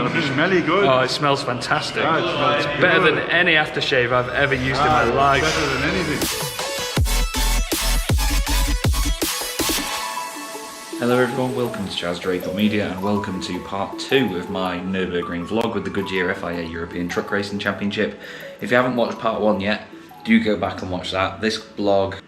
gonna be smelly good. Oh, it smells fantastic. Yeah, it smells It's better than any aftershave I've ever used in my life. Better than anything. Hello everyone, welcome to Chaz Draco Media and welcome to part 2 of my Nurburgring vlog with the Goodyear FIA European Truck Racing Championship. If you haven't watched part 1 yet, do go back and watch that. This vlog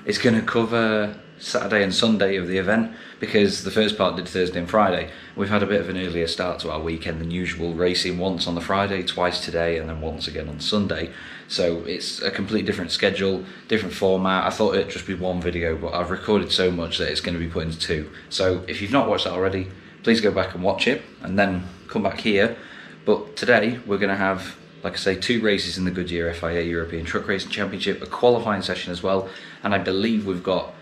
is going to cover Saturday and Sunday of the event because the first part did Thursday and Friday. We've had a bit of an earlier start to our weekend than usual, racing once on the Friday, twice today and then once again on Sunday. So it's a completely different schedule, different format. I thought it'd just be one video, but I've recorded so much that it's going to be put into 2. So if you've not watched that already, please go back and watch it and then come back here. But today we're going to have, like I say, 2 races in the Goodyear FIA European Truck Racing Championship, a qualifying session as well, and I believe we've got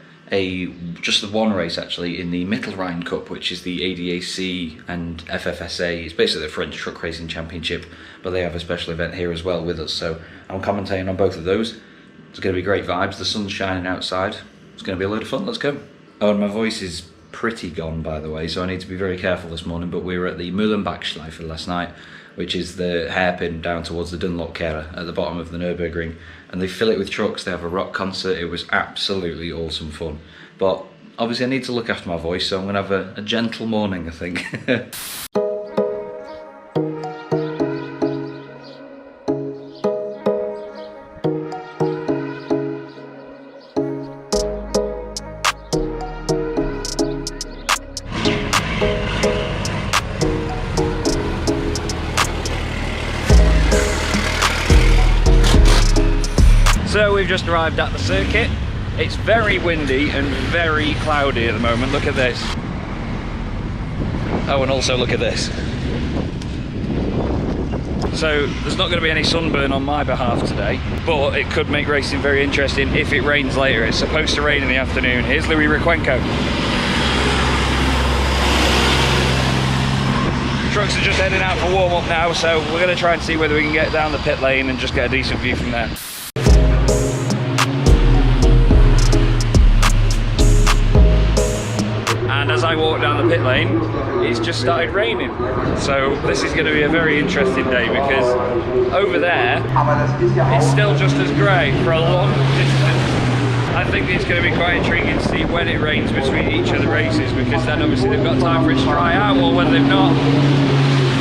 just the one race actually in the Mittelrhein Cup, which is the ADAC and FFSA. It's basically the French Truck Racing Championship, but they have a special event here as well with us, so I'm commentating on both of those. It's going to be great vibes, the sun's shining outside, it's going to be a load of fun. Let's go. Oh, and my voice is pretty gone, by the way, so I need to be very careful this morning, but we were at the Mühlenbachschleife last night, which is the hairpin down towards the Dunlop-Kehre at the bottom of the Nurburgring, and they fill it with trucks. They have a rock concert. It was absolutely awesome fun, but obviously I need to look after my voice, so I'm going to have a gentle morning, I think. So we've just arrived at the circuit. It's very windy and very cloudy at the moment. Look at this. Oh, and also look at this. So there's not going to be any sunburn on my behalf today, but it could make racing very interesting if it rains later. It's supposed to rain in the afternoon. Here's Louis Requenco. Trucks are just heading out for warm-up now, so we're going to try and see whether we can get down the pit lane and just get a decent view from there. And as I walk down the pit lane, it's just started raining. So this is going to be a very interesting day because over there, it's still just as grey for a long distance. I think it's going to be quite intriguing to see when it rains between each of the races, because then obviously they've got time for it to dry out, or whether they've not.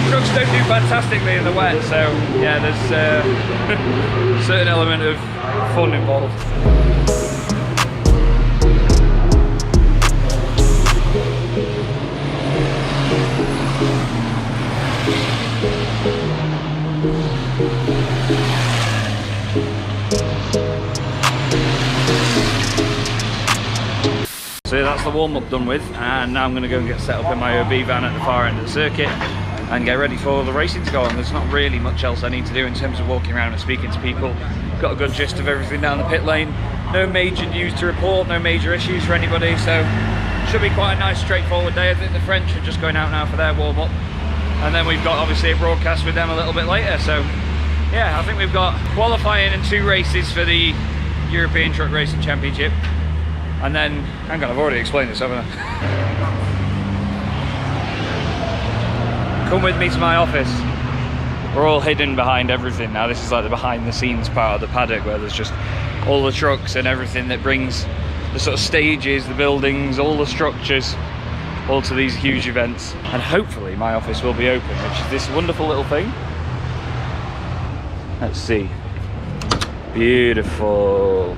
Trucks don't do fantastically in the wet, so yeah, there's a certain element of fun involved. So that's the warm-up done with, and now I'm going to go and get set up in my OB van at the far end of the circuit and get ready for the racing to go on. There's not really much else I need to do in terms of walking around and speaking to people. Got a good gist of everything down the pit lane. No major news to report, no major issues for anybody, so should be quite a nice straightforward day. I think the French are just going out now for their warm-up, and then we've got obviously a broadcast with them a little bit later. So yeah, I think we've got qualifying and 2 races for the European Truck Racing Championship. And then, hang on, I've already explained this, haven't I? Come with me to my office. We're all hidden behind everything now. This is like the behind the scenes part of the paddock where there's just all the trucks and everything that brings the sort of stages, the buildings, all the structures, all to these huge events. And hopefully my office will be open, which is this wonderful little thing. Let's see. Beautiful,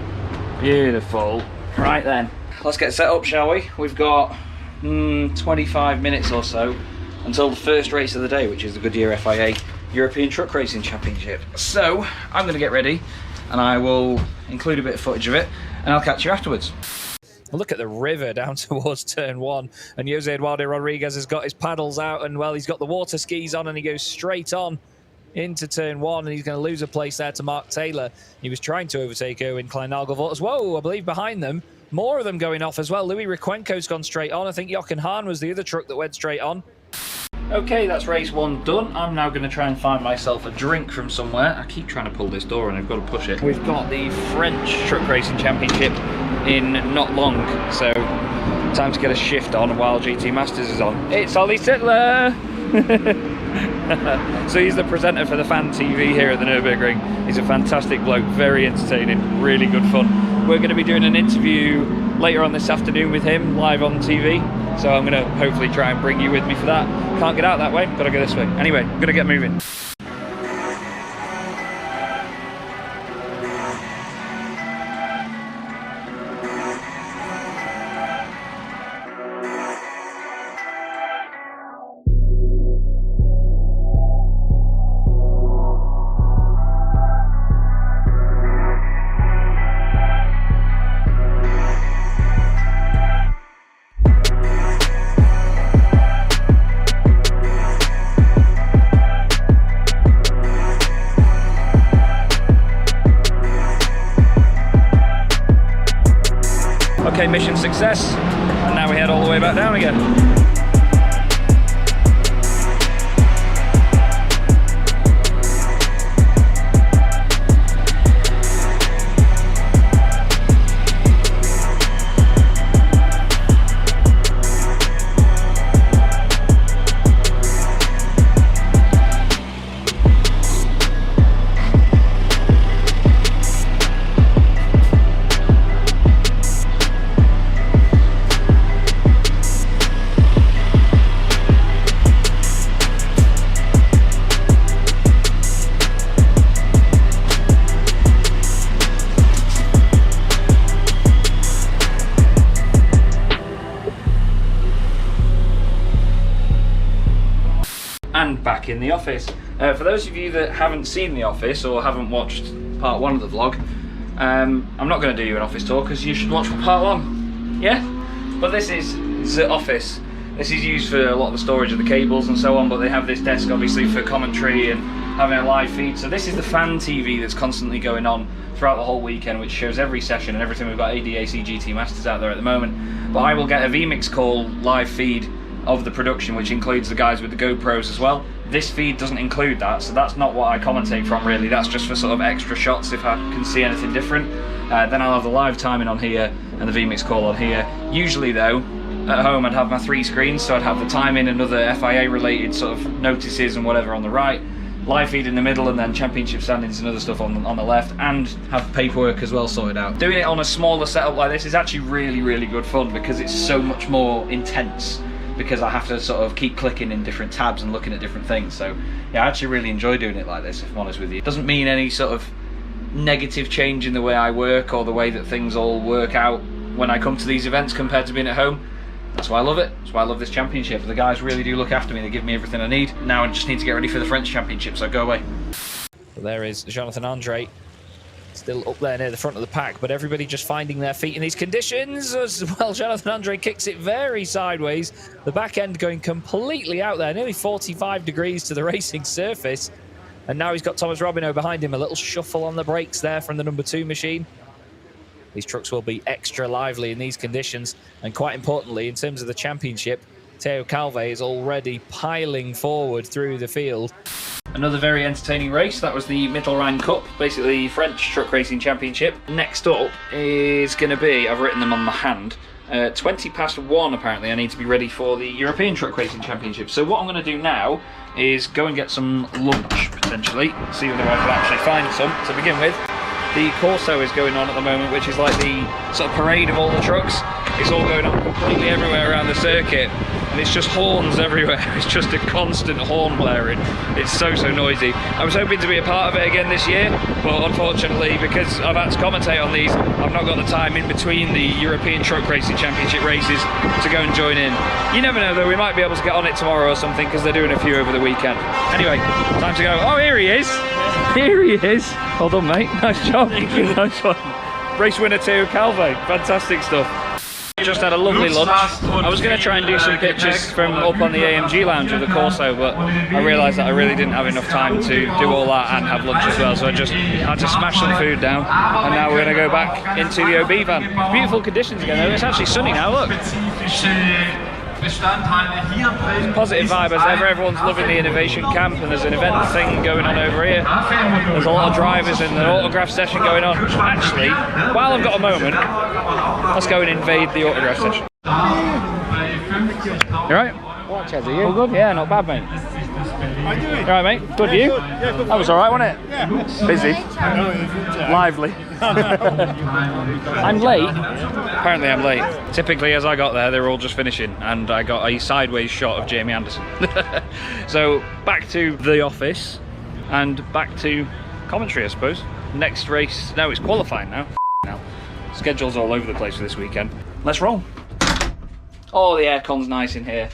beautiful. Right then, let's get set up, shall we? We've got 25 minutes or so until the first race of the day, which is the Goodyear FIA European Truck Racing Championship. So I'm going to get ready and I will include a bit of footage of it and I'll catch you afterwards. Look at the river down towards turn 1, and Jose Eduardo Rodriguez has got his paddles out, and well, he's got the water skis on, and he goes straight on into turn 1, and he's going to lose a place there to Mark Taylor. He was trying to overtake Erwin Klein-Nagelvoort as well. I believe behind them, more of them going off as well. Louis Requenco's gone straight on. I think Jochen Hahn was the other truck that went straight on. Okay, that's race 1 done. I'm now going to try and find myself a drink from somewhere. I keep trying to pull this door and I've got to push it. We've got the French Truck Racing Championship in not long, so time to get a shift on while GT Masters is on. It's Ollie Sittler! So he's the presenter for the fan TV here at the Nurburgring. He's a fantastic bloke, very entertaining, really good fun. We're going to be doing an interview later on this afternoon with him, live on TV. So I'm going to hopefully try and bring you with me for that. Can't get out that way, gotta go this way. Anyway, I'm going to get moving. Okay, mission success, and now we head all the way back down again. And back in the office. For those of you that haven't seen The Office or haven't watched part 1 of the vlog, I'm not going to do you an office tour because you should watch part 1. Yeah? But this is The Office. This is used for a lot of the storage of the cables and so on, but they have this desk obviously for commentary and having a live feed. So this is the fan TV that's constantly going on throughout the whole weekend, which shows every session and everything. We've got ADAC GT Masters out there at the moment. But I will get a vMix call live feed of the production, which includes the guys with the GoPros as well. This feed doesn't include that, so that's not what I commentate from really. That's just for sort of extra shots if I can see anything different. Then I'll have the live timing on here and the vMix call on here. Usually though, at home I'd have my 3 screens, so I'd have the timing and other FIA related sort of notices and whatever on the right, live feed in the middle, and then championship standings and other stuff on the left, and have paperwork as well sorted out. Doing it on a smaller setup like this is actually really good fun because it's so much more intense, because I have to sort of keep clicking in different tabs and looking at different things. So yeah, I actually really enjoy doing it like this, if I'm honest with you. It doesn't mean any sort of negative change in the way I work or the way that things all work out when I come to these events compared to being at home. That's why I love it. That's why I love this championship. The guys really do look after me. They give me everything I need. Now I just need to get ready for the French championship, so go away. Well, there is Jonathan Andre, still up there near the front of the pack, but everybody just finding their feet in these conditions as well. Jonathan Andre kicks it very sideways, the back end going completely out there, nearly 45 degrees to the racing surface, and now he's got Thomas Robinot behind him. A little shuffle on the brakes there from the number 2 machine. These trucks will be extra lively in these conditions, and quite importantly, in terms of the championship, Theo Calvé is already piling forward through the field. Another very entertaining race. That was the Mittelrhein Cup, basically French truck racing championship. Next up is going to be, I've written them on my hand, 1:20 apparently. I need to be ready for the European truck racing championship. So what I'm going to do now is go and get some lunch potentially, see whether I can actually find some to begin with. The Corso is going on at the moment, which is like the sort of parade of all the trucks. It's all going on completely everywhere around the circuit, and it's just horns everywhere. It's just a constant horn blaring. It's so noisy. I was hoping to be a part of it again this year, but unfortunately, because I've had to commentate on these, I've not got the time in between the European Truck Racing Championship races to go and join in. You never know though, we might be able to get on it tomorrow or something, because they're doing a few over the weekend. Anyway, time to go. Oh, here he is! Here he is! Well done, mate. Nice job. Nice one. Race winner Theo Calvé. Fantastic stuff. Just had a lovely lunch. I was going to try and do some pictures from up on the AMG lounge of the Corso, but I realised that I really didn't have enough time to do all that and have lunch as well, so I just had to smash some food down, and now we're going to go back into the OB van. Beautiful conditions again though. It's actually sunny now, look. Positive vibe as ever. Everyone's loving the innovation camp, and there's an event thing going on over here. There's a lot of drivers and an autograph session going on. Actually, while I've got a moment, let's go and invade the autograph session. You right? What, Chaz, are you? All good? Yeah, not bad, mate. How you doing? You alright, mate? Good, you? Yeah, good. That was alright, wasn't it? Yeah. Busy. Lively. I'm late. Apparently I'm late. Typically as I got there, they were all just finishing and I got a sideways shot of Jamie Anderson. So back to the office and back to commentary, I suppose. Next race, no, it's qualifying now. Schedule's all over the place for this weekend. Let's roll. Oh, the aircon's nice in here.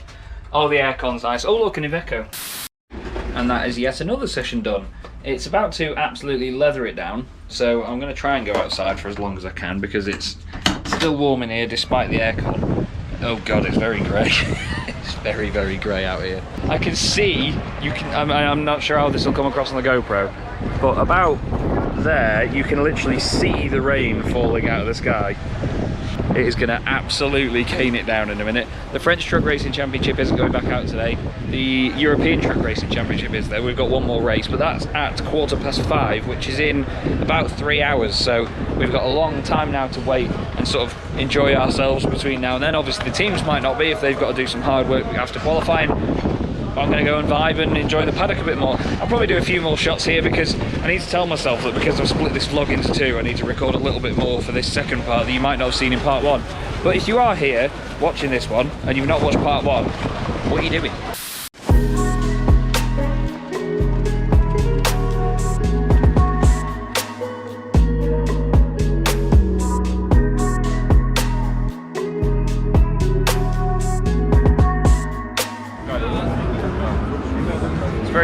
Oh, the aircon's nice. Oh, look, an Iveco. And that is yet another session done. It's about to absolutely leather it down, so I'm going to try and go outside for as long as I can because it's still warm in here despite the aircon. Oh god, it's very grey. It's very, very grey out here. I can see, I'm not sure how this will come across on the GoPro, but about there you can literally see the rain falling out of the sky. It is going to absolutely cane it down in a minute. The French Truck Racing Championship isn't going back out today. The European Truck Racing Championship is there. We've got one more race, but that's at 5:15, which is in about 3 hours. So we've got a long time now to wait and sort of enjoy ourselves between now and then. Obviously the teams might not be if they've got to do some hard work after qualifying. I'm going to go and vibe and enjoy the paddock a bit more. I'll probably do a few more shots here because I need to tell myself that because I've split this vlog into two, I need to record a little bit more for this second part that you might not have seen in part one. But if you are here watching this one and you've not watched part one, what are you doing?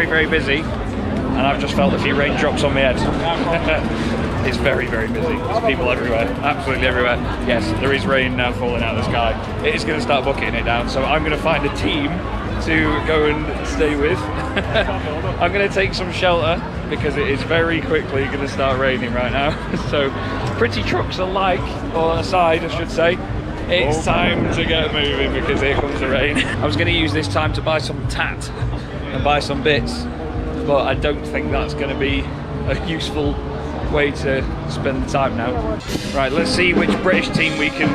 Very busy, and I've just felt a few raindrops on my head. It's very, very busy. There's people everywhere, absolutely everywhere. Yes, there is rain now falling out of the sky. It is going to start bucketing it down, so I'm going to find a team to go and stay with. I'm going to take some shelter because it is very quickly going to start raining right now. So, pretty trucks alike, or aside, I should say. It's time to get moving because here comes the rain. I was going to use this time to buy some tat and buy some bits, but I don't think that's going to be a useful way to spend the time now. Right, let's see which British team we can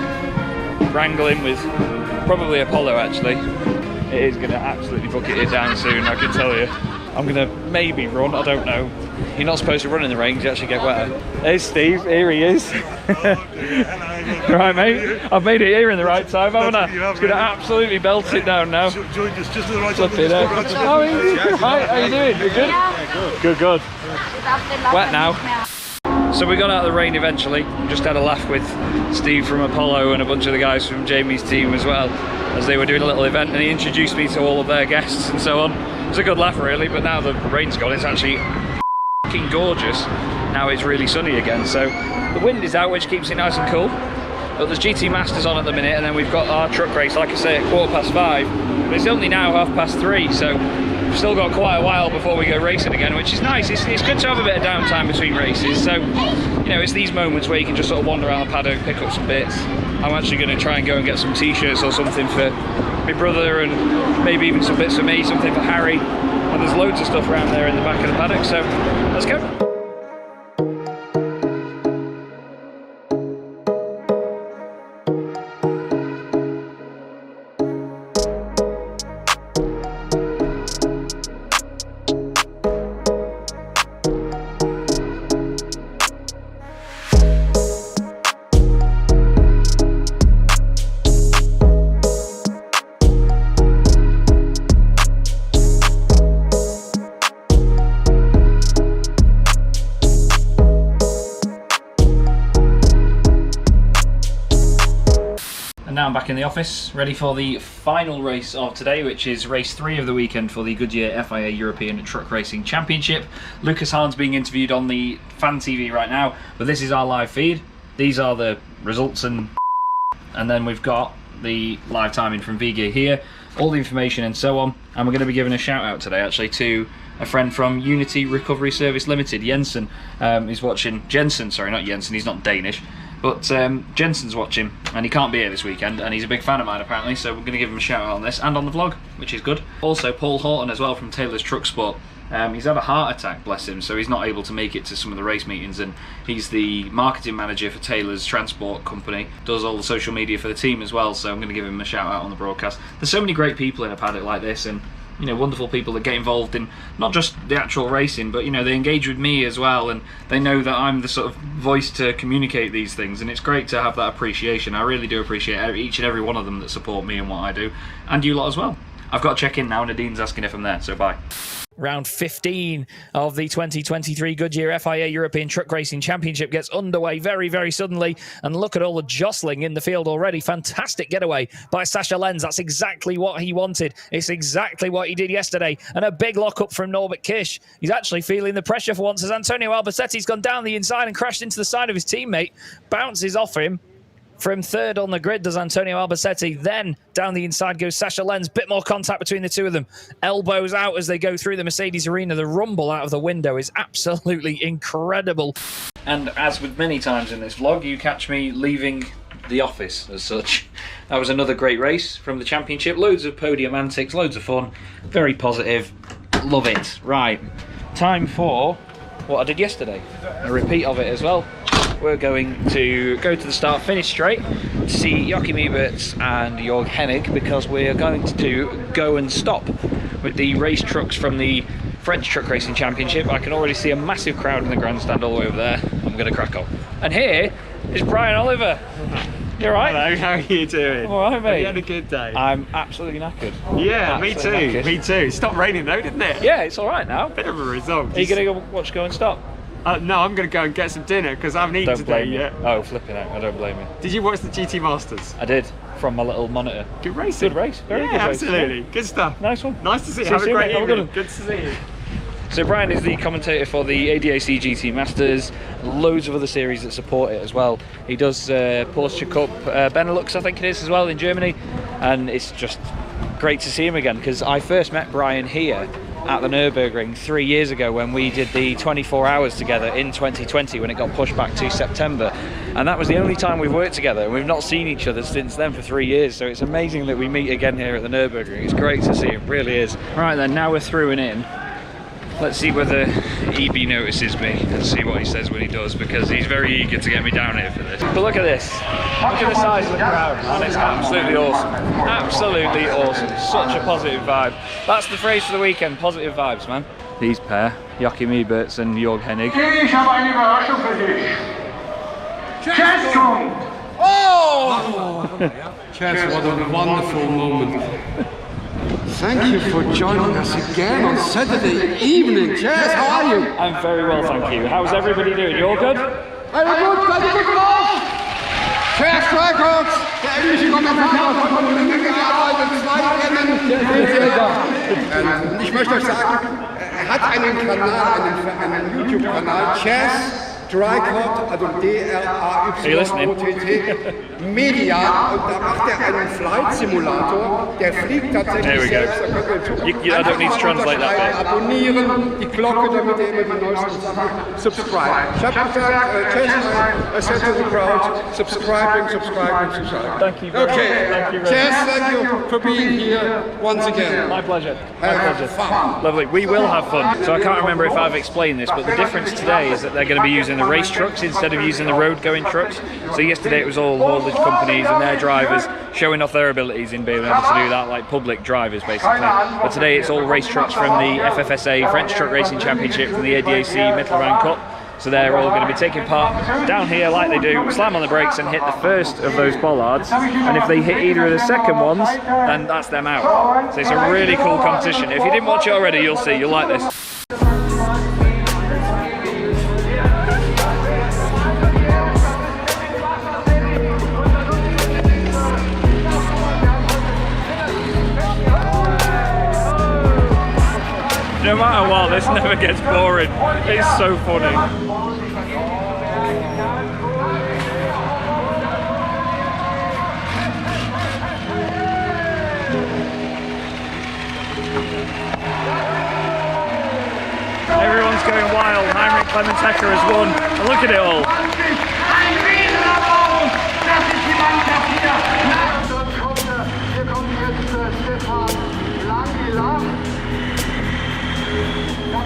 wrangle in with. Probably Apollo, actually. It is going to absolutely bucket it down soon, I can tell you. I'm going to maybe run, I don't know. You're not supposed to run in the rain because you actually get wetter. There's Steve, here he is. Right, mate, I've made it here in the right time, haven't I? It's going to absolutely belt it down now. Joined us just at the right time. How are you? Right, how you doing? You good? Good, good. Wet now. So we got out of the rain eventually. Just had a laugh with Steve from Apollo and a bunch of the guys from Jamie's team as well, as they were doing a little event, and he introduced me to all of their guests and so on. It was a good laugh really, but now the rain's gone, it's actually f***ing gorgeous. Now it's really sunny again, so the wind is out, which keeps it nice and cool. But there's GT Masters on at the minute, and then we've got our truck race, like I say, at 5:15. But it's only now 3:30, so we've still got quite a while before we go racing again, which is nice. It's good to have a bit of downtime between races. So, you know, it's these moments where you can just sort of wander around the paddock, pick up some bits. I'm actually going to try and go and get some t-shirts or something for my brother, and maybe even some bits for me, something for Harry. And there's loads of stuff around there in the back of the paddock, so let's go. And now I'm back in the office, ready for the final race of today, which is race 3 of the weekend for the Goodyear FIA European Truck Racing Championship. Lucas Hahn's being interviewed on the fan TV right now, but this is our live feed. These are the results, and then we've got the live timing from V-Gear here, all the information and so on. And we're going to be giving a shout out today actually to a friend from Unity Recovery Service Limited, Jensen. He's watching, Jensen, sorry, not Jensen, he's not Danish. But Jensen's watching, and he can't be here this weekend, and he's a big fan of mine apparently, so we're going to give him a shout out on this and on the vlog, which is good. Also, Paul Horton as well from Taylor's Truck Sport. He's had a heart attack, bless him, so he's not able to make it to some of the race meetings, and he's the marketing manager for Taylor's transport company, does all the social media for the team as well, so I'm going to give him a shout out on the broadcast. There's so many great people in a paddock like this, and you know, wonderful people that get involved in not just the actual racing, but you know, they engage with me as well, and they know that I'm the sort of voice to communicate these things, and it's great to have that appreciation. I really do appreciate each and every one of them that support me and what I do, and you lot as well. I've got to check in now, Nadine's asking if I'm there, so bye. Round 15 of the 2023 Goodyear FIA European Truck Racing Championship gets underway very, very suddenly. And look at all the jostling in the field already. Fantastic getaway by Sascha Lenz. That's exactly what he wanted. It's exactly what he did yesterday. And a big lockup from Norbert Kish. He's actually feeling the pressure for once as Antonio Albasetti's gone down the inside and crashed into the side of his teammate. Bounces off him. From third on the grid does Antonio Albasetti. Then down the inside goes Sascha Lenz. Bit more contact between the two of them. Elbows out as they go through the Mercedes arena. The rumble out of the window is absolutely incredible. And as with many times in this vlog, you catch me leaving the office as such. That was another great race from the championship. Loads of podium antics, loads of fun. Very positive. Love it. Right. Time for what I did yesterday. A repeat of it as well. We're going to go to the start, finish straight, to see Joachim Eberts and Jörg Hennig, because we're going to go and stop with the race trucks from the French Truck Racing Championship. I can already see a massive crowd in the grandstand all the way over there. I'm going to crack on. And here is Brian Oliver. You alright? Hello, how are you doing? I'm alright, mate. Have you had a good day? I'm absolutely knackered. Yeah, Absolutely me too. knackered. Me too. It stopped raining though, didn't it? Yeah, it's alright now. Bit of a result. Are you going to watch Go and Stop? No, I'm going to go and get some dinner because I haven't eaten Don't today blame me. yet. Oh, flipping out. I don't blame you. Did you watch the GT Masters? I did, from my little monitor. Good racing. Good race. Very yeah, good race. absolutely. Good stuff. Nice one. Nice to see you. See Have you a soon, great mate. Have a good evening. one. Good to see you. So Brian is the commentator for the ADAC GT Masters, loads of other series that support it as well. He does Porsche Cup Benelux, I think it is, as well in Germany, and it's just great to see him again, because I first met Brian here at the Nurburgring 3 years ago when we did the 24 hours together in 2020 when it got pushed back to September, and that was the only time we've worked together, and we've not seen each other since then for 3 years, so it's amazing that we meet again here at the Nurburgring. It's great to see him, really is. Right then, now we're through and in. Let's see whether EB notices me and see what he says when he does, because he's very eager to get me down here for this. But look at this. Look at the size of the crowd, man. It's absolutely awesome. Absolutely awesome. Such a positive vibe. That's the phrase for the weekend, positive vibes, man. These pair, Joachim Eberts and Jörg Hennig. Ich habe eine Überraschung für dich. Chaz kommt! Chaz, what a wonderful moment. Thank you for joining us again on Saturday evening. Chaz, how are you? I'm very well, thank you. How's everybody doing? You all good? Alle gut, seid ihr gut drauf? Chaz Records, der englische Kommentator hat eine Menge gearbeitet, 2 Rennen. Und ich möchte euch sagen, er hat einen Kanal, einen YouTube-Kanal, Chaz Drycott, also D-R-A-Y-O-T-T, Media, und da macht er einen Flight-Simulator, der fliegt tatsächlich selbst. I don't need to translate that bit. Abonnieren, die Glocke, damit ihr immer die neuesten Sachen subscribe. Ich habe gesagt, Chaz, I said to the crowd, subscribing. Thank you very much. Okay, Thank you very Chaz, much. thank you for being here once again. My pleasure. My Have pleasure. fun. Lovely. We will have fun. So I can't remember if I've explained this, but the difference today is that they're going to be using the race trucks instead of using the road-going trucks. So yesterday it was all haulage companies and their drivers showing off their abilities in being able to do that, like public drivers basically. But today it's all race trucks from the FFSA French Truck Racing Championship, from the ADAC Mittelrhein Cup. So they're all going to be taking part down here like they do, slam on the brakes and hit the first of those bollards, and if they hit either of the second ones, then that's them out. So it's a really cool competition. If you didn't watch it already, you'll see, you'll like this. No matter what, this never gets boring. It's so funny. Everyone's going wild. Heinrich Clementecker has won. And look at it all.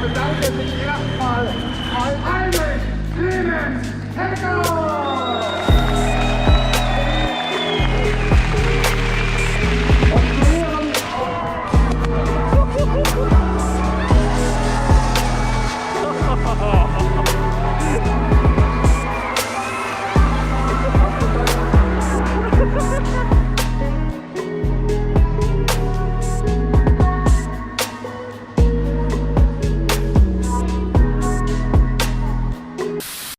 bedanke mich erstmal bei Heinrich Clemens Hecker.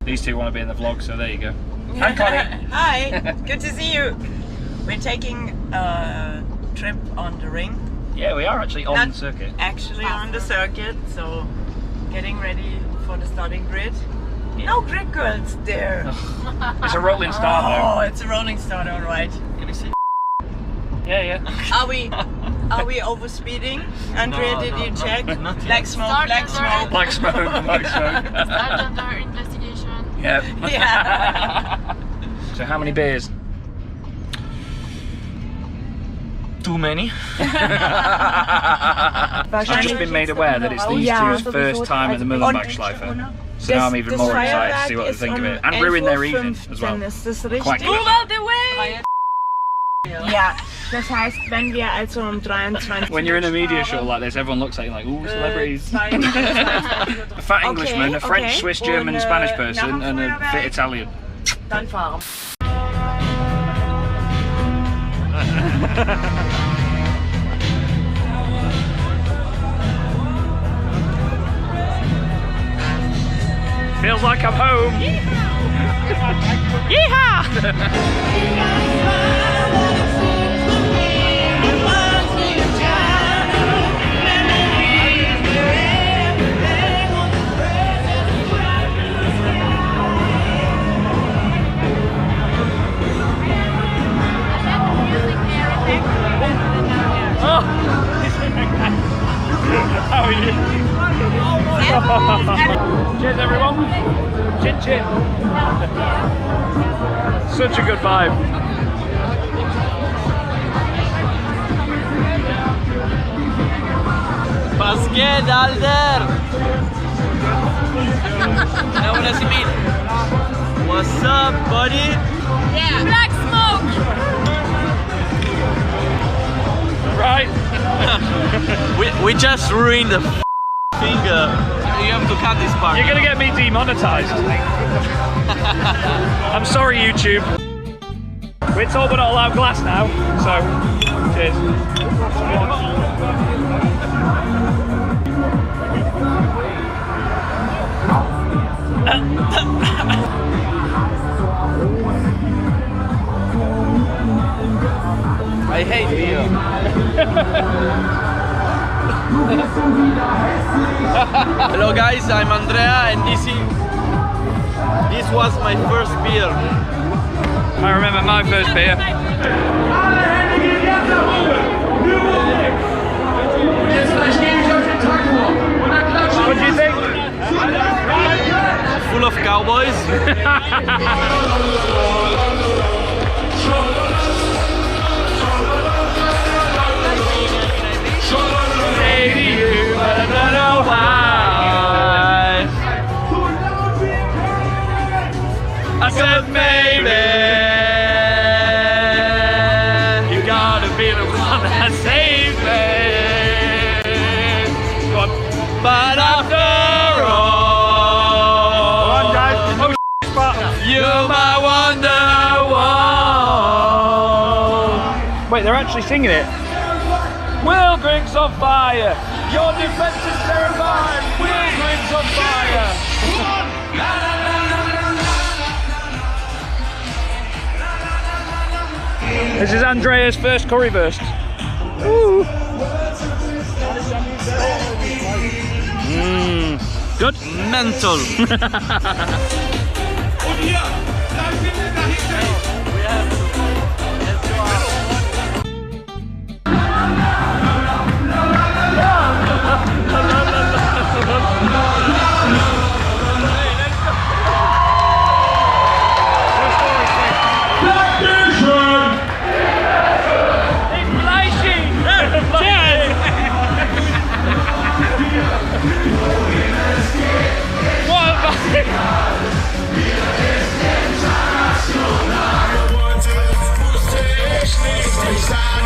These two want to be in the vlog, so there you go. Hi, Connie. Hi, good to see you. We're taking a trip on the ring. Yeah, we are actually on Not the circuit. Actually on the circuit, so getting ready for the starting grid. No grid girls there. It's a rolling start Oh, though. it's a rolling start, all right. Can you see? Yeah, yeah. Are we overspeeding? Andrea, No, did no, you no, check? not yet. Black smoke, black smoke. Black smoke, black smoke. Start under investigation. Yep. Yeah. So how many beers? Too many. I've just been made aware that it's these two's first time at the Mittelrhein. So now I'm even more excited to see what they think of it. And ruin their evening as well. Quite good. Move out the way! Ja, das heißt, wenn wir also 23 When you're in a media show like this, everyone looks at you like, ooh, celebrities. A fat Englishman, a French, Swiss, German, Spanish person, and a fit Italian. Dann fahren. Feels like I'm home. How are you? Cheers everyone. Chin chin. Such a good vibe. Was geht, Alter? I wanna see me. What's up, buddy? Yeah. Black smoke. Right. We just ruined the finger. You have to cut this part. You're gonna get me demonetized. I'm sorry, YouTube. We're told we're not allowed glass now, so cheers. I hate beer. Hello guys, I'm Andrea and this was my first beer. I remember my first beer. What do you think? Full of cowboys. I said maybe you gotta be the one that saves me. Go on. But after all, oh, you're my wonder wall. Wait, they're actually singing it. Nurburgring's on fire. Your defense is terrified. Nurburgring's on fire. This is Andrea's first currywurst. Ooh. Good? Mental.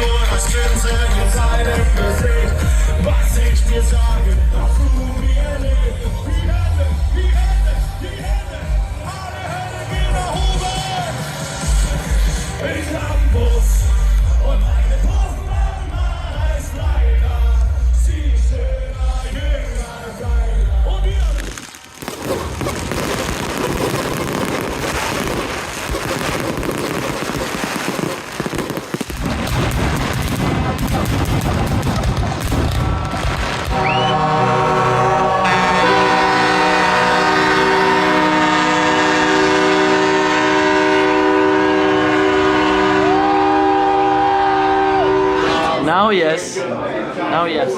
nur das Grinsen in seinem Gesicht. Was ich dir sage, darfst du mir nicht. Die Hände, alle Hände gehen nach oben. Ich hab Bus und meine Puffmama heißt Leila. Sie ist schöner, jünger, geiler. Und wir... Now yes. Now yes.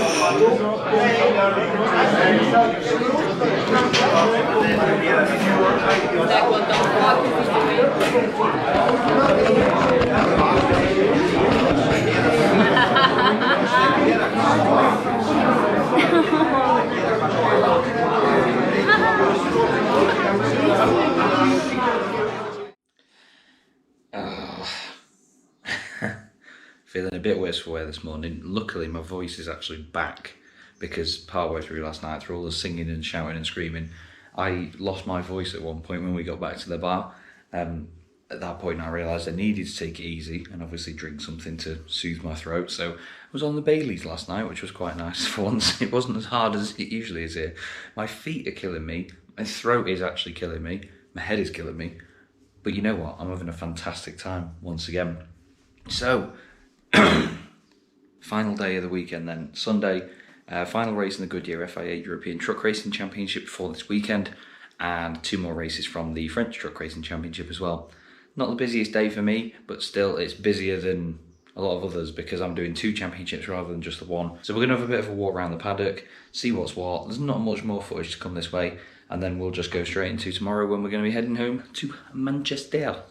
Feeling a bit worse for wear this morning. Luckily my voice is actually back because partway through last night, through all the singing and shouting and screaming, I lost my voice at one point when we got back to the bar. At that point I realised I needed to take it easy and obviously drink something to soothe my throat, so I was on the Baileys last night, which was quite nice for once. It wasn't as hard as it usually is here. My feet are killing me, my throat is actually killing me, my head is killing me, but you know what, I'm having a fantastic time once again. So, final day of the weekend then, Sunday, final race in the Goodyear FIA European Truck Racing Championship for this weekend, and 2 more races from the French Truck Racing Championship as well. Not the busiest day for me, but still it's busier than a lot of others because I'm doing 2 championships rather than just the one. So we're going to have a bit of a walk around the paddock, see what's what. There's not much more footage to come this way, and then we'll just go straight into tomorrow when we're going to be heading home to Manchester.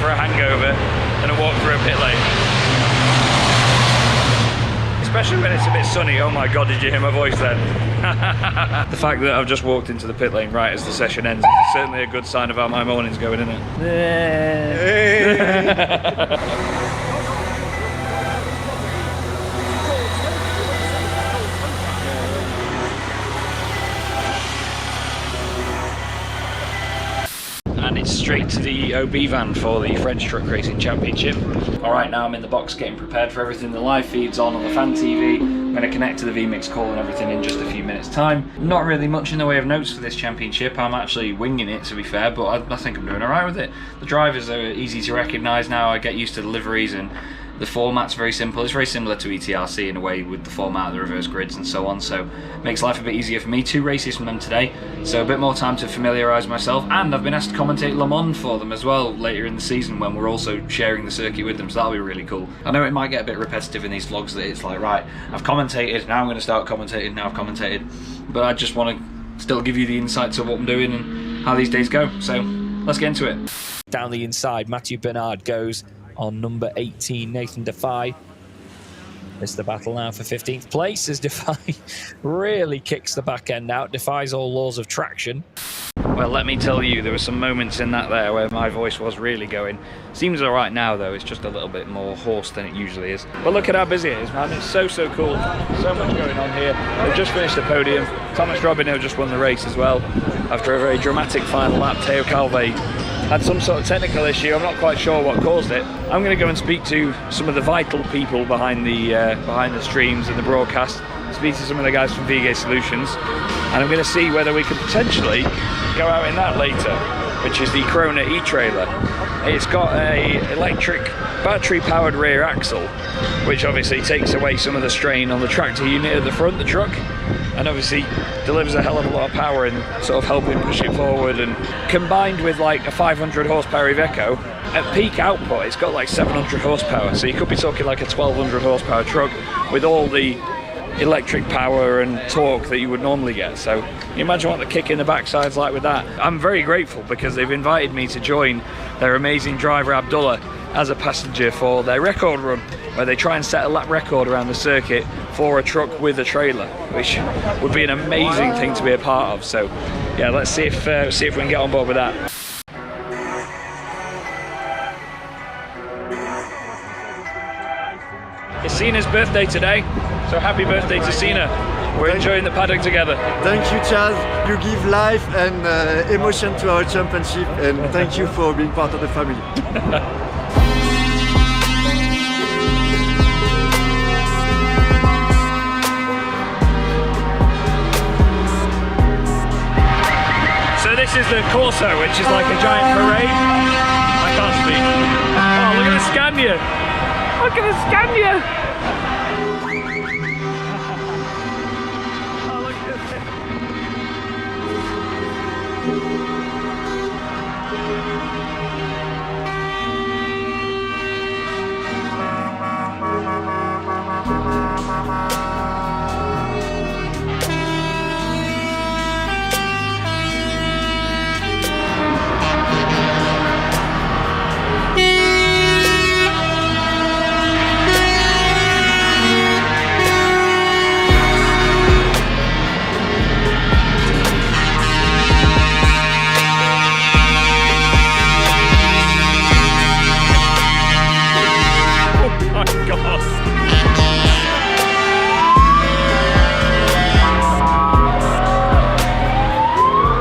For a hangover than a walk through a pit lane. Especially when it's a bit sunny. Oh my god, did you hear my voice then? The fact that I've just walked into the pit lane right as the session ends is certainly a good sign of how my morning's going, isn't it? And it's straight to the OB van for the French Truck Racing Championship. Alright, now I'm in the box getting prepared for everything. The live feed's on the fan TV. I'm going to connect to the VMix call and everything in just a few minutes time. Not really much in the way of notes for this championship. I'm actually winging it, to be fair, but I think I'm doing alright with it. The drivers are easy to recognise now. I get used to the liveries, and the format's very simple. It's very similar to ETRC in a way with the format of the reverse grids and so on, so it makes life a bit easier for me. 2 races from them today, so a bit more time to familiarise myself, and I've been asked to commentate Le Mans for them as well later in the season when we're also sharing the circuit with them, so that'll be really cool. I know it might get a bit repetitive in these vlogs that it's like, right, I've commentated, now I'm going to start commentating, now I've commentated, but I just want to still give you the insight to what I'm doing and how these days go, so let's get into it. Down the inside, Matthew Bernard goes on number 18, Nathan Defy. It's the battle now for 15th place as Defy really kicks the back end out, defies all laws of traction. Well, let me tell you, there were some moments in that there where my voice was really going. Seems alright now though, it's just a little bit more hoarse than it usually is. But look at how busy it is, man, it's so cool. So much going on here. They've just finished the podium. Thomas Robinhill just won the race as well. After a very dramatic final lap, Teo Calve had some sort of technical issue. I'm not quite sure what caused it. I'm going to go and speak to some of the vital people behind the streams and the broadcast. Speak to some of the guys from VGA Solutions, and I'm going to see whether we can potentially go out in that later, which is the Corona e-trailer. It's got a electric battery-powered rear axle, which obviously takes away some of the strain on the tractor unit at the front of the truck, and obviously delivers a hell of a lot of power and sort of helping push it forward. And combined with like a 500 horsepower Iveco, at peak output it's got like 700 horsepower, so you could be talking like a 1200 horsepower truck with all the electric power and torque that you would normally get. So you imagine what the kick in the backside's like with that. I'm very grateful because they've invited me to join their amazing driver Abdullah as a passenger for their record run, where they try and set a lap record around the circuit for a truck with a trailer, which would be an amazing thing to be a part of. So yeah, let's see if we can get on board with that. It's Sina's birthday today, so happy birthday to Sina. We're enjoying the paddock together. Thank you, Chaz. You give life and emotion to our championship, and thank you for being part of the family. So this is the Corso, which is like a giant parade. I can't speak. Oh, look at the Scania! Look at the Scania! Oh, look at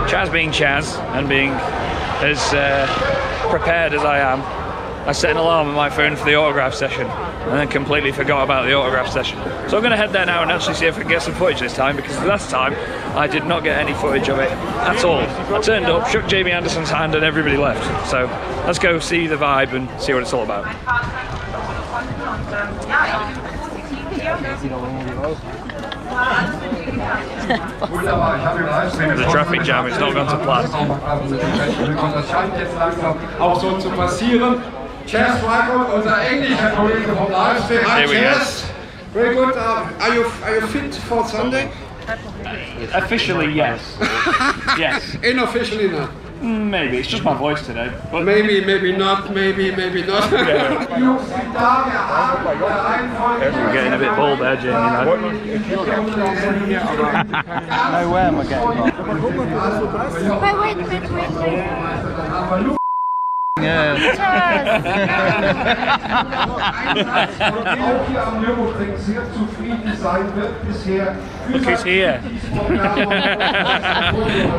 Chaz being Chaz and being as prepared as I am, I set an alarm on my phone for the autograph session and then completely forgot about the autograph session. So I'm going to head there now and actually see if I can get some footage this time, because last time I did not get any footage of it at all. I turned up, shook Jamie Anderson's hand and everybody left. So let's go see the vibe and see what it's all about. The traffic jam is not going to plan. Das scheint jetzt langsam auch so zu passieren. Chaz Reichardt, unser englischer Kollege vom Livestream. Hi Chaz. Very good. Are you fit for Sunday? Officially, yes. Yes. Unofficially not. Maybe. It's just my voice today. But maybe not. Maybe not. Yeah. You're getting a bit bold there, Jamie. No way am I getting Wait. Yeah. Look who's here.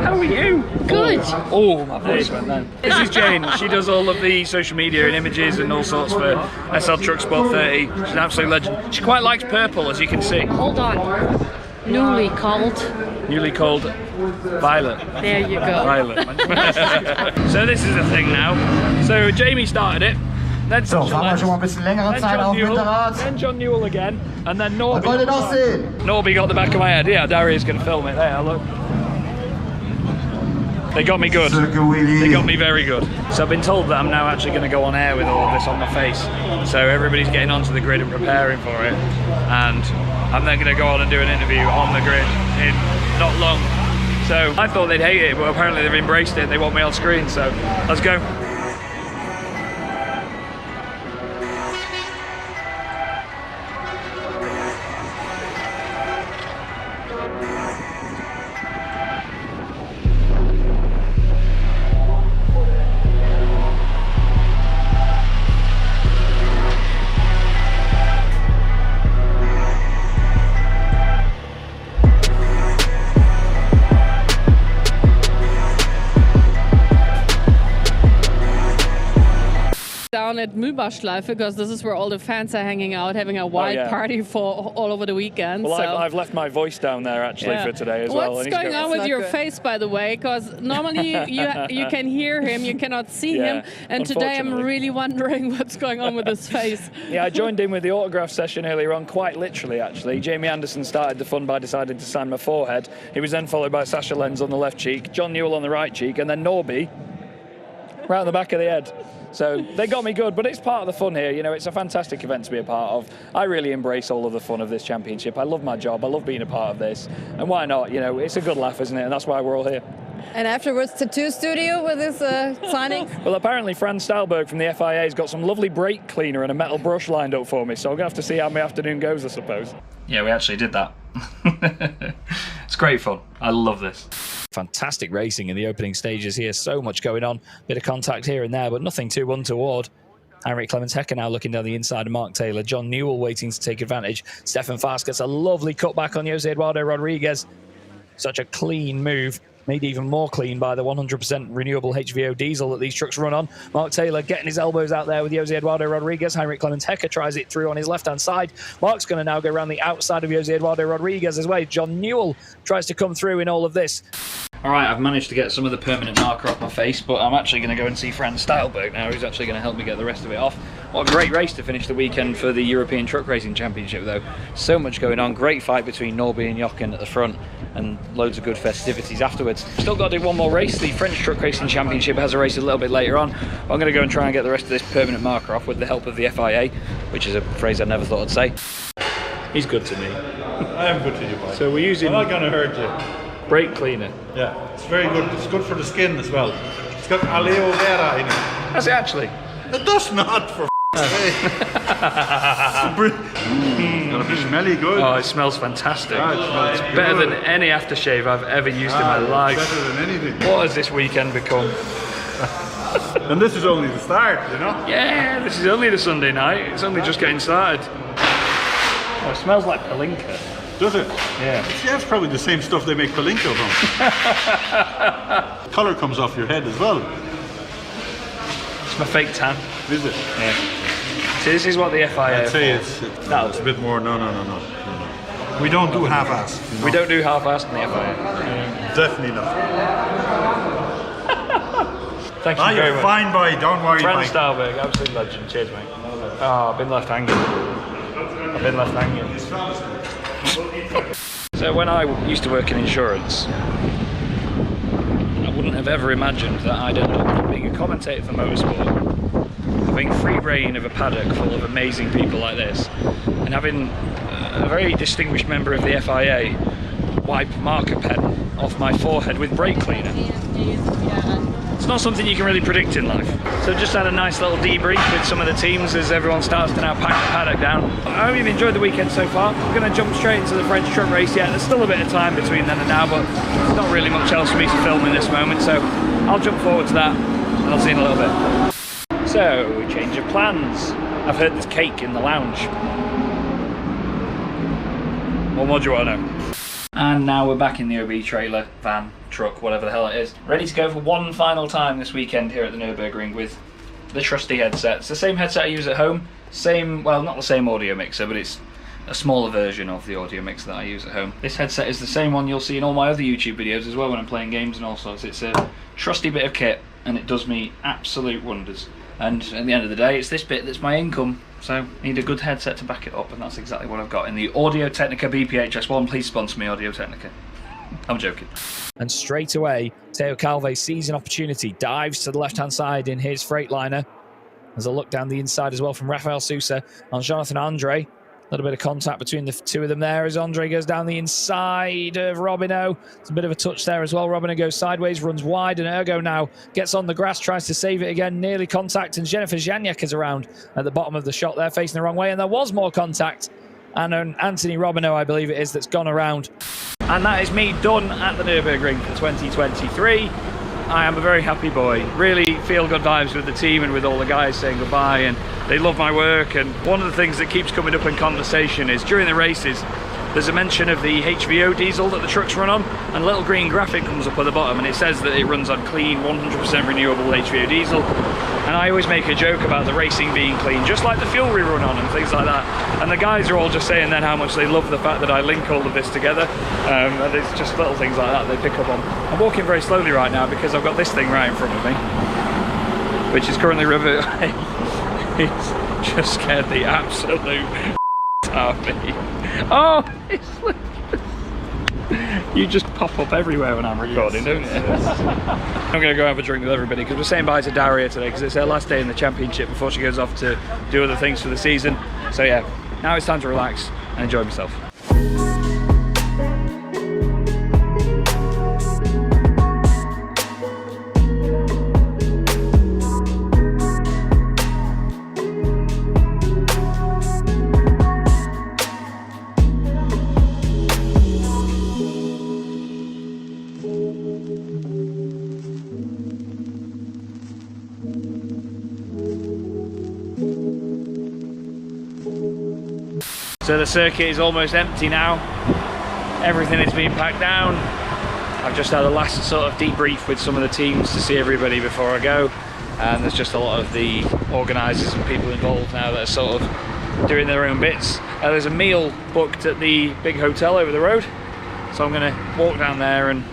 How are you? Good. Oh, my voice went then. This is Jane. She does all of the social media and images and all sorts for SL Truck Sport 30. She's an absolute legend. She quite likes purple, as you can see. Hold on. Newly called Violet. There you go. Violet. So this is the thing now. So Jamie started it. Then So, fahren wir schon mal ein bisschen längere Zeit auf dem Hinterrad. Then John Newell again. And then Norby. Was wollt ihr noch sehen? Norby got the back of my head. Yeah, Darius going to film it. There, look. They got me good. They got me very good. So I've been told that I'm now actually going to go on air with all of this on my face. So everybody's getting onto the grid and preparing for it. And I'm then going to go on and do an interview on the grid in not long. So I thought they'd hate it, but apparently they've embraced it and they want me on screen. So let's go. Down at Mühlbachschleife, because this is where all the fans are hanging out, having a wild party for all over the weekend. Well, so. I've left my voice down there actually for today as well. What's going on with your face, by the way? Because normally you can hear him, you cannot see him, and today I'm really wondering what's going on with his face. Yeah, I joined in with the autograph session earlier on, quite literally actually. Jamie Anderson started the fun by deciding to sign my forehead. He was then followed by Sasha Lenz on the left cheek, John Newell on the right cheek, and then Norby right on the back of the head. So they got me good, but it's part of the fun here. You know, it's a fantastic event to be a part of. I really embrace all of the fun of this championship. I love my job. I love being a part of this. And why not? You know, it's a good laugh, isn't it? And that's why we're all here. And afterwards, tattoo studio with his signing? Well, apparently Franz Stahlberg from the FIA has got some lovely brake cleaner and a metal brush lined up for me, so I'm going to have to see how my afternoon goes, I suppose. Yeah, we actually did that. It's great fun. I love this. Fantastic racing in the opening stages here. So much going on. Bit of contact here and there, but nothing too untoward. Heinrich Clemens-Hecker now looking down the inside of Mark Taylor. John Newell waiting to take advantage. Stefan Fast gets a lovely cutback on Jose Eduardo Rodriguez. Such a clean move. Made even more clean by the 100% renewable HVO diesel that these trucks run on. Mark Taylor getting his elbows out there with Jose Eduardo Rodriguez. Heinrich Clemens-Hecker tries it through on his left-hand side. Mark's going to now go around the outside of Jose Eduardo Rodriguez's way. John Newell tries to come through in all of this. All right, I've managed to get some of the permanent marker off my face, but I'm actually going to go and see Franz Stahlberg now, who's actually going to help me get the rest of it off. What a great race to finish the weekend for the European Truck Racing Championship, though. So much going on. Great fight between Norby and Jochen at the front, and loads of good festivities afterwards. Still got to do one more race. The French Truck Racing Championship has a race a little bit later on. I'm going to go and try and get the rest of this permanent marker off with the help of the FIA, which is a phrase I never thought I'd say. He's good to me. I am good to you, Mike. So we're using... I'm not going to hurt you. Brake cleaner. Yeah, it's very good. It's good for the skin as well. It's got aloe vera in it. Does it actually? It does not, for It's gonna be smelly good. Oh, it smells fantastic. Yeah, it smells it's better than any aftershave I've ever used in my life. Better than anything. What has this weekend become? And this is only the start, you know? Yeah, this is only the Sunday night. It's only just getting started. Oh, it smells like palinka. Does it? Yeah. Yeah, it's probably the same stuff they make palinka from. Colour comes off your head as well. It's my fake tan. Is it? Yeah. So this is what the FIA... I'd say it's a bit more... No. We don't do half-ass. You know? We don't do half-ass in the FIA. Definitely not. Thank you very much. Fine boy, don't worry, Franz Mike. Stahlberg, absolute legend. Cheers, mate. Oh, I've been left hanging. So when I used to work in insurance, I wouldn't have ever imagined that I'd end up being a commentator for motorsport, having free reign of a paddock full of amazing people like this, and having a very distinguished member of the FIA wipe marker pen off my forehead with brake cleaner. It's not something you can really predict in life. So just had a nice little debrief with some of the teams as everyone starts to now pack the paddock down. I hope you've enjoyed the weekend so far. We're going to jump straight into the French truck race yet. There's still a bit of time between then and now, but there's not really much else for me to film in this moment, so I'll jump forward to that and I'll see you in a little bit. So, change of plans. I've heard there's cake in the lounge. What more do you want to know? And now we're back in the OB trailer, van, truck, whatever the hell it is. Ready to go for one final time this weekend here at the Nurburgring with the trusty headset. It's the same headset I use at home. Same, well, not the same audio mixer, but it's a smaller version of the audio mixer that I use at home. This headset is the same one you'll see in all my other YouTube videos as well when I'm playing games and all sorts. It's a trusty bit of kit and it does me absolute wonders. And at the end of the day, it's this bit that's my income, so I need a good headset to back it up, and that's exactly what I've got in the Audio-Technica BPHS1. Please sponsor me, Audio-Technica. I'm joking. And straight away, Teo Calve sees an opportunity, dives to the left-hand side in his Freightliner. There's a look down the inside as well from Rafael Sousa on Jonathan Andre. A little bit of contact between the two of them there as Andre goes down the inside of Robino. There's a bit of a touch there as well. Robino goes sideways, runs wide, and Ergo now gets on the grass, tries to save it again. Nearly contact, and Jennifer Zhaniak is around at the bottom of the shot there, facing the wrong way, and there was more contact. And Anthony Robino, I believe it is, that's gone around. And that is me done at the Nürburgring for 2023. I am a very happy boy. Really feel good vibes with the team and with all the guys saying goodbye, and they love my work. And one of the things that keeps coming up in conversation is during the races there's a mention of the HVO diesel that the trucks run on, and a little green graphic comes up at the bottom and it says that it runs on clean 100% renewable HVO diesel. And I always make a joke about the racing being clean, just like the fuel we run on and things like that. And the guys are all just saying then how much they love the fact that I link all of this together. And it's just little things like that they pick up on. I'm walking very slowly right now because I've got this thing right in front of me, which is currently it's just scared the absolute out of me. Oh, it's You just pop up everywhere when I'm recording, don't you? I'm going to go have a drink with everybody because we're saying bye to Daria today because it's her last day in the championship before she goes off to do other things for the season. So yeah, now it's time to relax and enjoy myself. So the circuit is almost empty now. Everything is being packed down. I've just had a last sort of debrief with some of the teams to see everybody before I go. And there's just a lot of the organisers and people involved now that are sort of doing their own bits. There's a meal booked at the big hotel over the road. So I'm going to walk down there and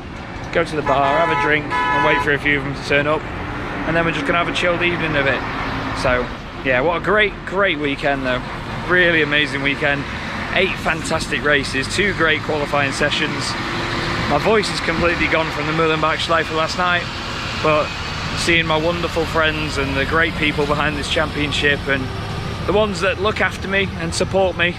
go to the bar, have a drink and wait for a few of them to turn up. And then we're just going to have a chilled evening of it. So yeah, what a great weekend though. Really amazing weekend. 8 fantastic races, 2 great qualifying sessions. My voice is completely gone from the Mühlenbachschleife last night, but seeing my wonderful friends and the great people behind this championship and the ones that look after me and support me,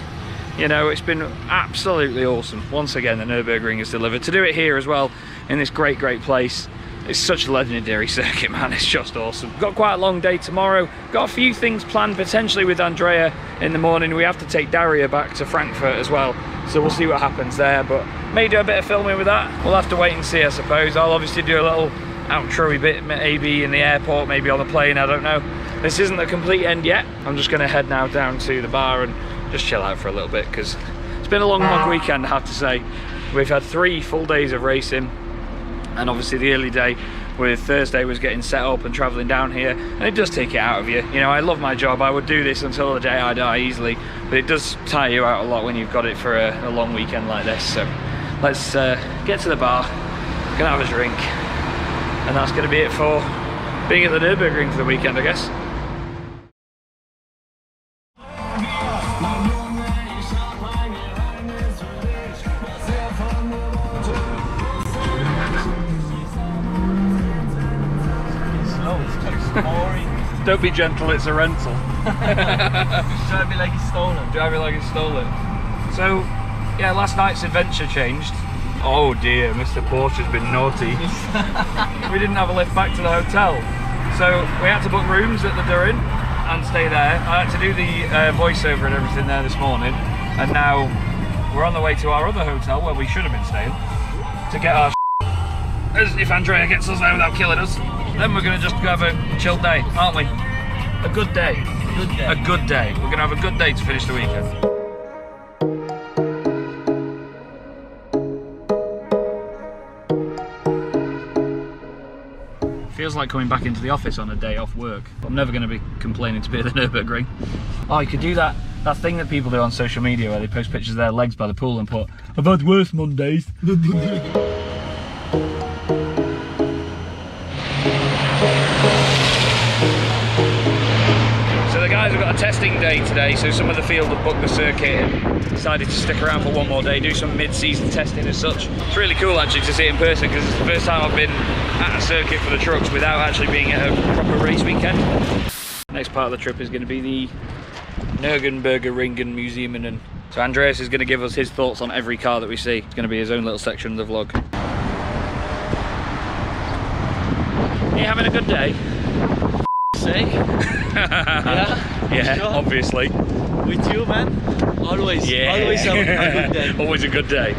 you know, it's been absolutely awesome. Once again, the Nurburgring has delivered. To do it here as well, in this great place. It's such a legendary circuit, man. It's just awesome. Got quite a long day tomorrow. Got a few things planned potentially with Andrea in the morning. We have to take Daria back to Frankfurt as well, so we'll see what happens there, but may do a bit of filming with that. We'll have to wait and see, I suppose. I'll obviously do a little outro bit maybe in the airport, maybe on the plane, I don't know. This isn't the complete end yet. I'm just going to head now down to the bar and just chill out for a little bit because it's been a long weekend, I have to say. We've had 3 full days of racing. And obviously the early day with Thursday was getting set up and travelling down here, and it does take it out of you. You know, I love my job. I would do this until the day I die easily, but it does tire you out a lot when you've got it for a long weekend like this. So let's get to the bar, gonna have a drink, and that's gonna be it for being at the Nurburgring for the weekend, I guess. Don't be gentle, it's a rental. Drive me like he's stolen. Drive me like it's stolen. So, yeah, last night's adventure changed. Oh dear, Mr. Porsche has been naughty. We didn't have a lift back to the hotel. So we had to book rooms at the Durin and stay there. I had to do the voiceover and everything there this morning. And now we're on the way to our other hotel where we should have been staying to get our as if Andrea gets us there without killing us. Then we're going to just go have a chilled day, aren't we? A good day. Good day. A good day. We're going to have a good day to finish the weekend. Feels like coming back into the office on a day off work. I'm never going to be complaining to be at the Nurburgring. Oh, you could do that thing that people do on social media where they post pictures of their legs by the pool and put, "I've had worse Mondays." So the guys have got a testing day today, so some of the field have booked the circuit and decided to stick around for one more day, do some mid-season testing as such. It's really cool actually to see it in person because it's the first time I've been at a circuit for the trucks without actually being at a proper race weekend. Next part of the trip is going to be the Nurburgring Museum, and so Andreas is going to give us his thoughts on every car that we see. It's going to be his own little section of the vlog. Are you having a good day? Sake. Yeah? Yeah, sure. obviously. With you, man. Always. Yeah. Always a good day. Always a good day.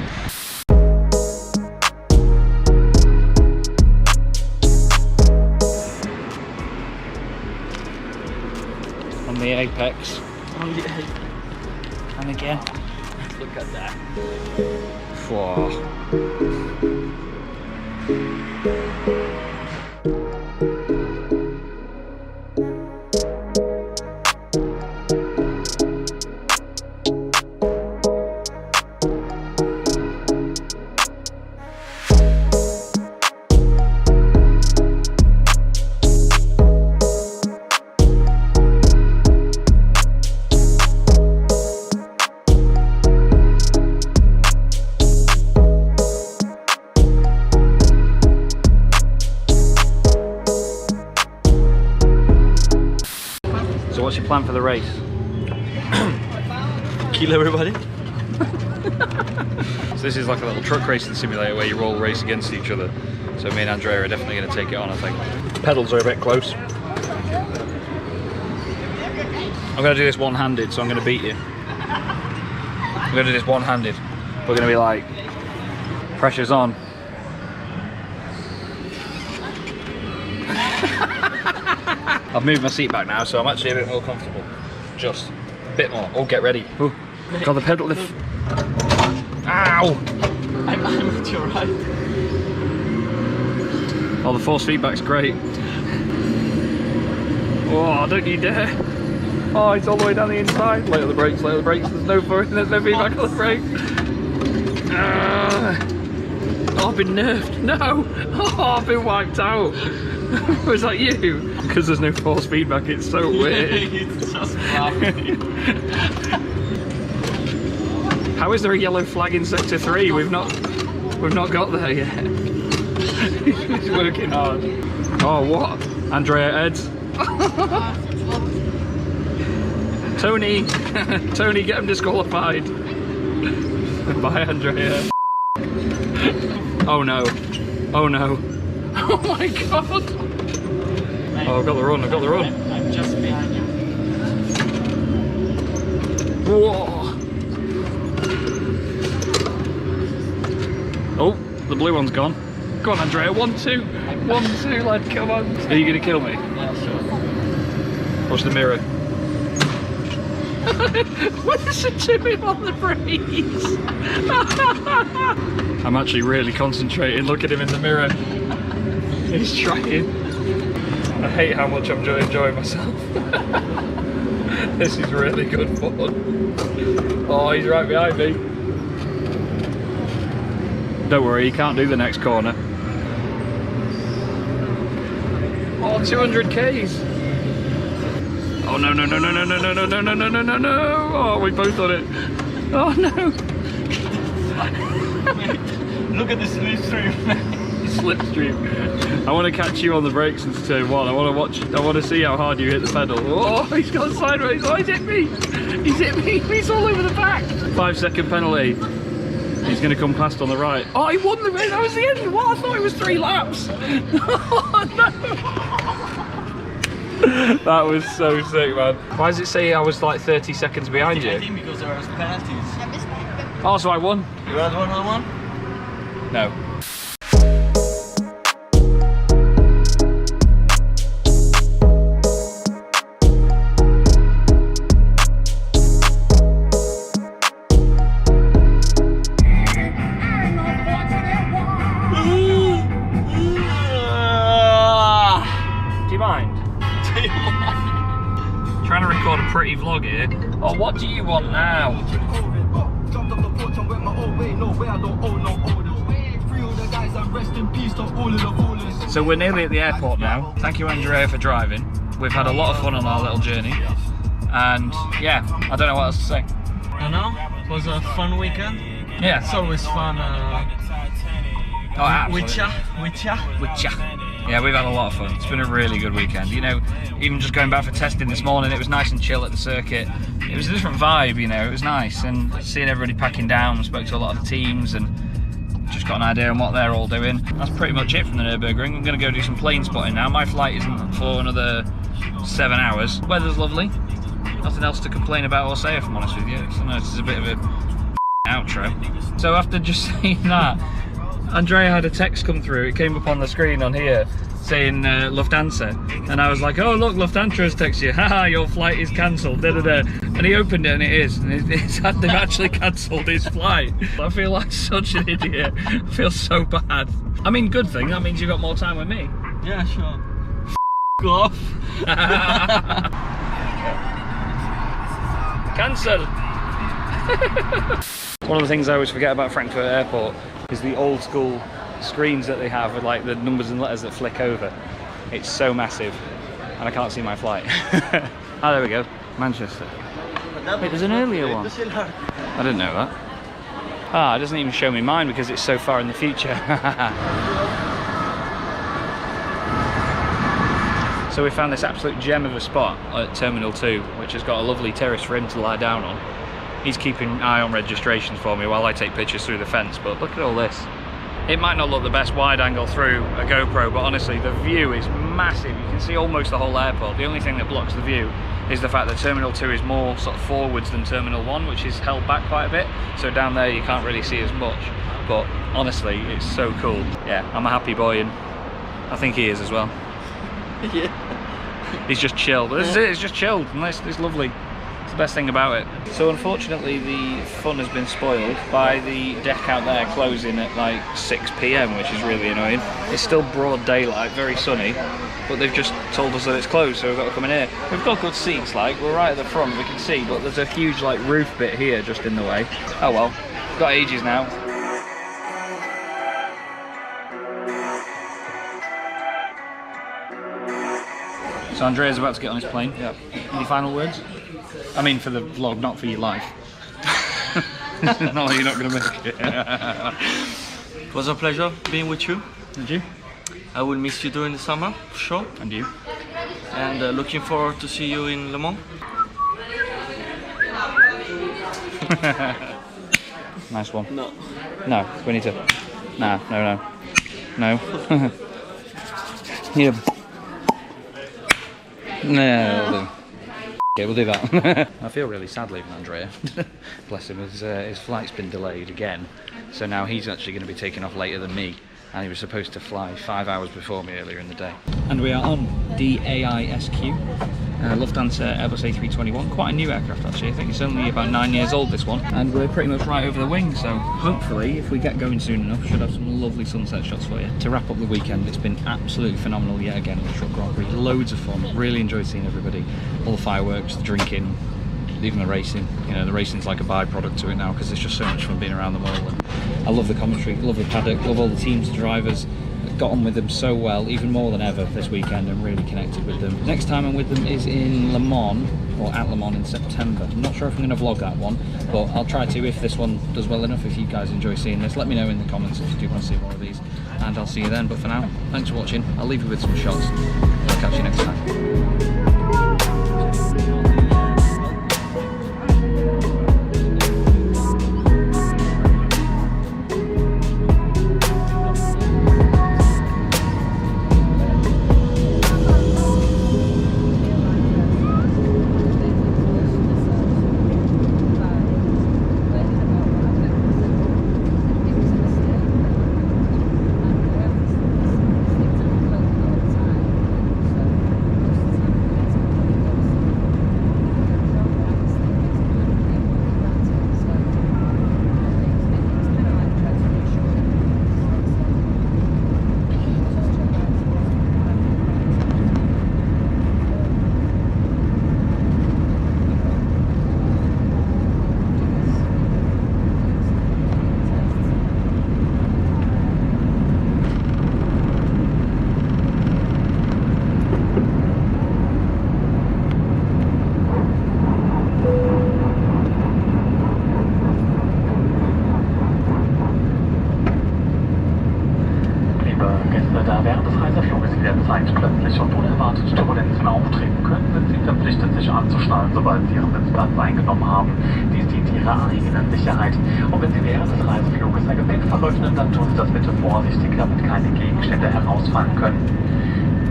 On the apex. On the apex. And again. Look at that. Whoa. plan for the race? Kill everybody. So this is like a little truck racing simulator where you all race against each other. So me and Andrea are definitely going to take it on, I think. Pedals are a bit close. I'm going to do this one-handed, so I'm going to beat you. I'm going to do this one-handed. We're going to be like, pressure's on. I've moved my seat back now, so I'm actually a bit more comfortable. Just a bit more. Oh, get ready. Ooh. Got the pedal lift. Ow! I'm at your right. Oh, the force feedback's great. Oh, don't you dare. Oh, it's all the way down the inside. Lay on the brakes, lay on the brakes. There's no feedback on the brake. Oh, I've been nerfed. No! Oh, I've been wiped out. Was that you? Because there's no force feedback, it's so weird. It's just laughing. How is there a yellow flag in sector 3? We've not got there yet. He's working hard. Oh, what? Andrea Eds. Tony! Tony, get him disqualified. Bye, Andrea. Oh no. Oh no. Oh my god! Oh, I've got the run, I've got the run. I'm just behind you. Whoa! Oh, the blue one's gone. Go on, Andrea, 1-2. 1-2, lad, come on. Are you gonna kill me? Yeah, sure. Watch the mirror. What is it doing on the brakes? I'm actually really concentrating. Look at him in the mirror. He's trying. I hate how much I'm enjoying myself. This is really good fun. Oh, he's right behind me. Don't worry, he can't do the next corner. Oh, 200 Ks. Oh no no no no no no no no no no no no no no! Oh, we both done it. Oh no! Look at the slipstream. Slipstream. I want to catch you on the brakes into turn 1. I want to see how hard you hit the pedal. Oh, he's gone sideways. Oh, he's hit me. He's hit me. He's all over the back. 5-second penalty. He's going to come past on the right. Oh, he won the race. That was the end. What? I thought it was 3 laps. Oh no! That was so sick, man. Why does it say I was like 30 seconds behind you? I think because there was penalties. Oh, so I won. You had another one? No. Do you mind? Trying to record a pretty vlog here. Oh, what do you want now? So we're nearly at the airport now. Thank you, Andrea, for driving. We've had a lot of fun on our little journey. And yeah, I don't know what else to say. I know. It was a fun weekend. Yeah. It's always fun. Oh, absolutely. With ya. Yeah, we've had a lot of fun. It's been a really good weekend. You know, even just going back for testing this morning, it was nice and chill at the circuit. It was a different vibe, you know, it was nice. And seeing everybody packing down, spoke to a lot of the teams and just got an idea on what they're all doing. That's pretty much it from the Nurburgring. I'm going to go do some plane spotting now. My flight isn't for another 7 hours. Weather's lovely. Nothing else to complain about or say, if I'm honest with you. So, no, this is a bit of a outro. So after just saying that, Andrea had a text come through. It came up on the screen on here saying Lufthansa, and I was like, oh look, Lufthansa has texted you, haha, your flight is cancelled, da da da. And he opened it and it is, and they've actually cancelled his flight. I feel like such an idiot. I feel so bad. I mean, good thing, that means you got more time with me. Yeah, sure. Go off. Cancel. One of the things I always forget about Frankfurt Airport is the old school screens that they have with like the numbers and letters that flick over. It's so massive and I can't see my flight. Oh, there we go, Manchester. Wait, there's an earlier one. I didn't know that. Ah, it doesn't even show me mine because it's so far in the future. So we found this absolute gem of a spot at Terminal 2, which has got a lovely terrace for him to lie down on. He's keeping an eye on registrations for me while I take pictures through the fence, but look at all this. It might not look the best wide angle through a GoPro, but honestly the view is massive. You can see almost the whole airport. The only thing that blocks the view is the fact that Terminal 2 is more sort of forwards than Terminal 1, which is held back quite a bit. So down there you can't really see as much. But honestly, it's so cool. Yeah, I'm a happy boy, and I think he is as well. Yeah. He's just chilled. This is it, it's just chilled, and it's lovely. It's the best thing about it. So unfortunately the fun has been spoiled by the deck out there closing at like 6 PM, which is really annoying. It's still broad daylight, very sunny, but they've just told us that it's closed, so we've got to come in here. We've got good seats, like, we're right at the front, we can see, but there's a huge like roof bit here just in the way. Oh well, we've got ages now. So Andrea's about to get on his plane. Yep. Any final words? I mean for the vlog, not for your life. Not that you're not going to make it. It was a pleasure being with you. And you? I will miss you during the summer, for sure. And you? And looking forward to see you in Le Mans. Nice one. No. No, we need to... Nah, no. No. Need a... No. Okay, we'll do that. I feel really sad leaving Andrea. Bless him, his flight's been delayed again. So now he's actually going to be taking off later than me. And he was supposed to fly 5 hours before me earlier in the day. And we are on DAISQ, Lufthansa Airbus A321. Quite a new aircraft actually. I think it's only about 9 years old, this one. And we're pretty much right over the wing, so hopefully, if we get going soon enough, should have some lovely sunset shots for you. To wrap up the weekend, it's been absolutely phenomenal yet again with the Truck Grand Prix. Loads of fun. Really enjoyed seeing everybody. All the fireworks, the drinking, even the racing. You know, the racing's like a byproduct to it now because it's just so much fun being around them all. And I love the commentary, love the paddock, love all the teams, drivers. Got on with them so well, even more than ever this weekend, and really connected with them. Next time I'm with them is in Le Mans, or at Le Mans in September. I'm not sure if I'm going to vlog that one, but I'll try to if this one does well enough. If you guys enjoy seeing this, let me know in the comments if you do want to see more of these, and I'll see you then. But for now, thanks for watching. I'll leave you with some shots. I'll catch you next time. sobald Sie Ihren Sitzplatz eingenommen haben. Dies dient Ihrer eigenen Sicherheit. Und wenn Sie während des Reisefluges Ihr Gepäck verleugnen, dann tun Sie das bitte vorsichtig, damit keine Gegenstände herausfallen können.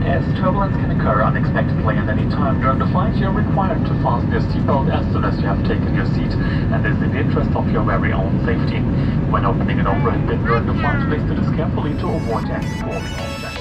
As turbulence can occur unexpectedly at any time during the flight, you're required to fasten your seatbelt as soon as you have taken your seat, and this is in the interest of your very own safety. When opening an overhead bin during the flight, place the disc carefully to avoid any falling objects.